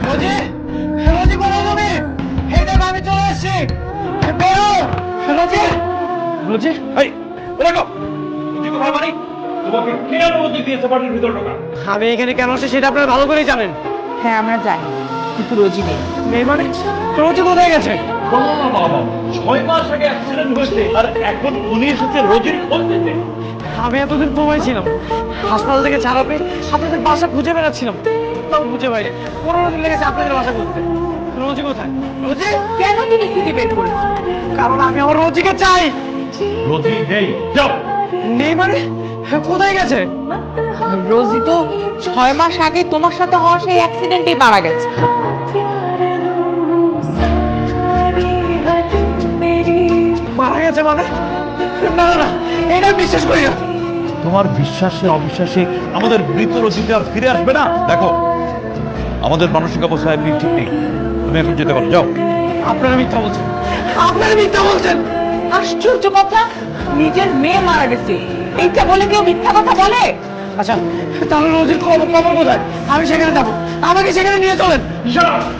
রোজি, রোজি কোথায় তুমি? এই দেখো আমি চলে এসেছি। বেরো রোজি। রোজি, এই দেখো রোজি কোথায় মানে তোমাকে কে অনুমতি দিয়েছে বাড়ির ভিতর ঢোকা? আমি এখানে কেন আসছি সেটা আপনারা ভালো করেই জানেন। হ্যাঁ আমরা জানি, কিন্তু রোজি নেই। নেই মানে? রোজি কোথায় গেছে? বাবা 6 মাস আগে অ্যাক্সিডেন্ট হয়েছে আর এখন উনি এসেছে রোজির খোঁজ নিতে। আমি এতদিন ঘুমাই ছিলাম, হাসপাতাল থেকে ছাড়া পেয়ে আপনাদের বাসা খুঁজে বেড়াচ্ছিলাম, তাও খুঁজে পাইনি। 15 দিন লেগেছে আপনাদের বাসা খুঁজতে। রোজি কোথায়? রোজি, কেন তুমি খুঁজে বের করেছো? কারণ আমি আমার রোজিকে চাই। রোজি নেই, যাও। নেই মানে? কোথায় গেছে? রোজি তো 6 মাস আগে তোমার সাথে হওয়া সেই অ্যাক্সিডেন্টেই মারা গেছে। মারা গেছে মানে? না না না, এটা আমি বিশ্বাস করি না। তোমার বিশ্বাসে অবিশ্বাসে আমাদের মৃত রোজিটা আর ফিরে আসবে না। দেখো আমাদের মানসিক অবস্থা এমনি ঠিক নেই, তুমি এখন যেতে পারো, যাও। আপনারা মিথ্যা বলছেন, আপনারা মিথ্যা বলছেন। আশ্চর্য কথা, নিজের মেয়ে মারা গেছে এইটা বলে কেউ মিথ্যা কথা বলে? আচ্ছা তাহলে রোজির খবর কোথায়? আমি সেখানে যাবো, আমাকে সেখানে নিয়ে চলেন।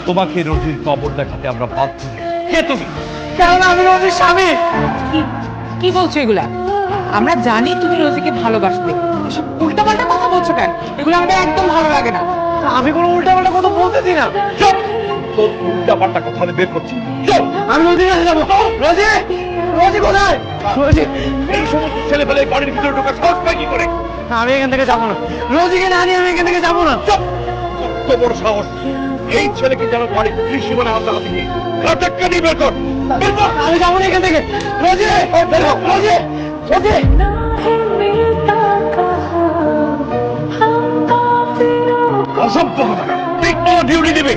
তোমাকে রোজির কবর দেখাতে আমরা বাধ্য নই। কে তুমি? কারণ আমি রোজির স্বামী। কি কি বলছো এগুলা? আমরা জানি তুমি রোজিকে ভালোবাসতে, এসব উল্টাপাল্টা কথা বলছো কেন? এগুলো আমাদের একদম ভালো লাগে না। আমি কোনো উল্টাপাল্টা কথা বলতেছি না। চুপ! তোর উল্টাপাল্টা কথা আমি বের করছি। চুপ! আমি রোজির কাছে যাবো। রোজি, রোজি কোথায়? রোজি, এই সমস্ত ছেলে পেলে বাড়ির ভিতরে ঢোকার সাহস পায় কি করে? আমি এখান থেকে যাবো না। রোজিকে না নিয়ে আমি এখান থেকে যাবো না। চুপ! কত বড় সাহস! এই ছেলেকে যেন বাড়ির পুলিশ জীবনে হাতাহাতি নিয়ে কাটাক্কা নিয়ে বের কর। বের কর! আমি যাবো না এখান থেকে। রোজি, বের হও। রোজি, রোজি। অসভ্য কথা! ঠিক ডিউটি দিবে।